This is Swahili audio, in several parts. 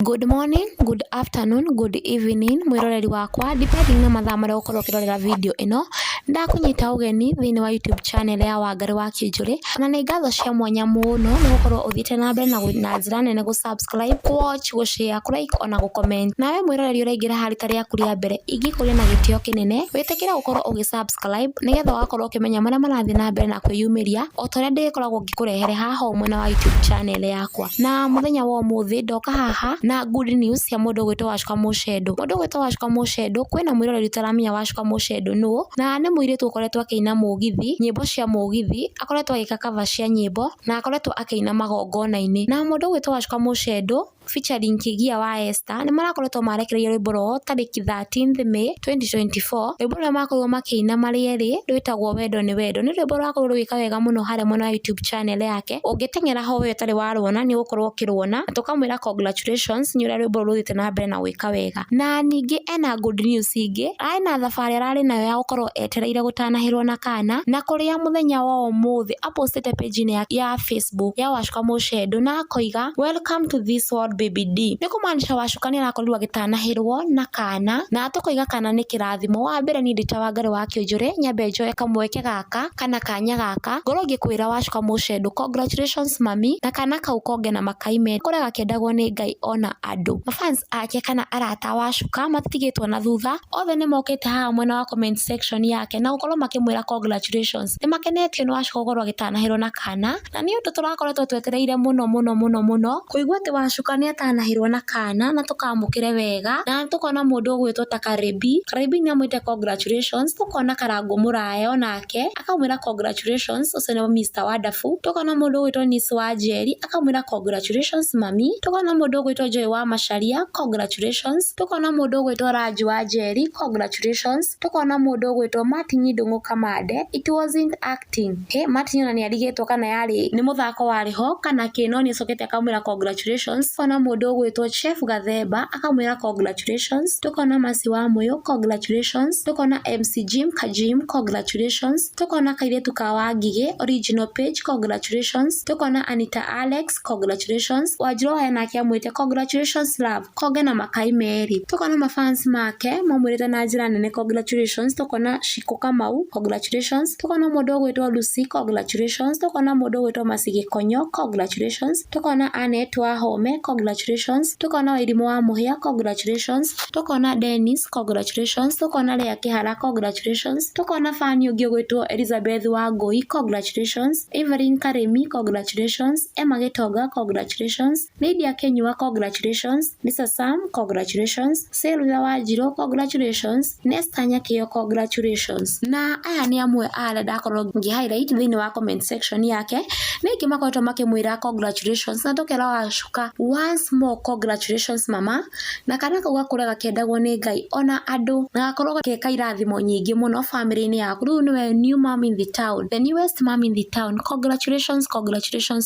Good morning, good afternoon, good evening mwiroreri wakwa depending na mathaa maria ukorwo ukirorera video ino ndakunyita ugeni thiini wa YouTube channel ya Wangari wa Kinjuri na ni ngatho cia mwanya muno ni gukorwo uthiite na mbere na njira nene gu subscribe, ku watch, gu share, ku like ona gu comment. Nawe mwiroreri uraingira harita riaku ria mbere ingikuria na gitio kinene witikira gukorwo ugi subscribe nigetha wakorwo ukimenya maria marathi na mbere na kwiyumiria o toria ndikoragwo ngikurehere haha mwena wa YouTube channel yakwa. Na muthenya wa umuthi ndoka haha na good news ya mundu gwitwo Wachuka Muchendu. Mundu gwitwo Wachuka Muchendu kwina mwiroreri utaramenya Wachuka Muchendu no na ni muiritu ukoretwo akiina mugithi, nyimbo cia mugithi, akoretwo agika cover cia nyimbo na akoretwo akiina magongona-ini. Na mundu gwitwo Wachuka Muchendu featuring Kigia wa Esther ni marakoretwo marekereirie rwimbo rwao tariki 13th May 2024. Rwimbo rwa makorwo makiina mari eri rwitagwo wendo ni wendo. Ni rwimbo rwakorwo rwika wega muno hare mwena wa YouTube channel yake. Ungitengera ho we utari warwona ni ukorwo ukirwona na tukamwira congratulations ni uria rwimbo ruthite na mbere na gwika wega. Na ningi ena good news ingi aina thabari arari nayo ya gukorwo etereire gutanahirwo na kana na kuria muthenya wa umuthi apostete page ya Facebook ya Wachuka Muchendu na akoiga welcome to this world baby D. Ni kumaanisha Wachuka ni arakorirwo agitanahirwo na kana na atukoiga kana ni kirathimo. Wa mbere ni ndita Wangari wa Kinjuri nyambe njoe kamweke gaka kana kanya gaka ngoro ngikwira Wachuka Muchendu congratulations mami na kana kau konge na makaime kuria gakiendagwo ni Ngai ona andu. Fans ake kana arata Wachuka matigitwo na thutha othe ni mokite haha mwena wa comment section yake na gukorwo makimwira congratulations. Ni makenetio ni Wachuka gukorwo agitanahirwo na kana na ni undu turakoretwo twetereire muno kuigua ati Wachuka ni atanahirwo na kana na tukamukire wega na tukona mundu gwitwo ta Karibi ni amwite congratulations. Tukona Karangu Murayo nake akamwira congratulations ucio ni Mr Wonderful. Tukona mundu gwitwo Nisi wa Njeri akamwira congratulations mami. Tukona mundu gwitwo Joy wa Macharia congratulations. Tukona mundu gwitwo Raju wa Njeri congratulations. Tukona mundu gwitwo Martin Ndungu Kamande it wasn't acting. Martin ona ni arigitwo kana yari ni muthako wariho kana kino ni sokete akamwira congratulations. Tukona mundu gwitwo Chef Gathemba akamwira congratulations. Tukona Masi wa Moyo congratulations. Tukona MC Jim Kajim congratulations. Tukona Kairetu ka Wangige original page congratulations. Tukona Anita Alex congratulations. Wajiro hena kiamwite congratulations love konge na makai meri. Tukona mafans make mamwirite na njira nene congratulations. Tukona Shiko Kamau congratulations. Tukona mundu gwitwo Lucy congratulations. Tukona mundu gwitwo Masigi Konyo congratulations. Tukona Annette wa Home congratulations. Tukona Wairimu wa Muhia congratulations. Tukona Dennis congratulations. Tukona Lea Kihara congratulations. Tukona Fani ungi gwitwo Elizabeth wa Ngui congratulations. Evelyn Karemi congratulations. Emma Gitonga congratulations. Lydia Kenyua congratulations. Lisa Sam congratulations. Selva wa Jiro congratulations. Nesta Nyakio congratulations. Na aya ni amwe ala ndakorwo ngi highlight thiini wa comment section yake niki makoretwo makimwira congratulations na tukera Wachuka once more congratulations mama na kana kauga kuria kiendagwo ni Ngai ona andu na gakorwo gakeka irathimo nyingi muno family ni yaku riu niwe new mom in the town, the newest mom in the town. Congratulations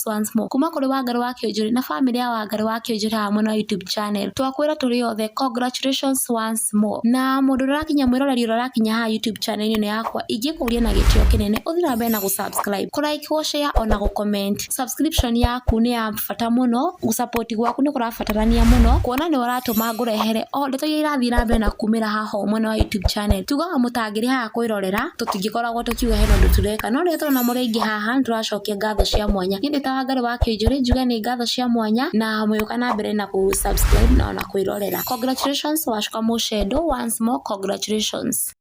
once more kuma kuri Wangari wa Kinjuri na family ya Wangari wa Kinjuri hamwe na YouTube channel twakwira turi othe congratulations once more. Na mundu rakinya mwiroreri rakinya ha YouTube channel ni yakwa ingikuria na gitio kinene uthira mbere na gu subscribe, ku like, ku share ona gu comment. Subscription yaku ni ya bata muno, gu support gwaku ni kurabatarania muno kuona ni waratuma ngurehere o ndeto irathira mbere na kumira haha mwena wa YouTube channel. Tugaga mutangiri haha kwirorera tutingikoragwo tukiuga heno ndu tureka no ri tona murengi haha nduracokia ngatho cia mwanya. Ni ndita Wangari wa Kinjuri njuga ni ngatho cia mwanya na muyuka na mbere na ku subscribe na ona kwirorera. Congratulations Wachuka Muchendu once more congratulations.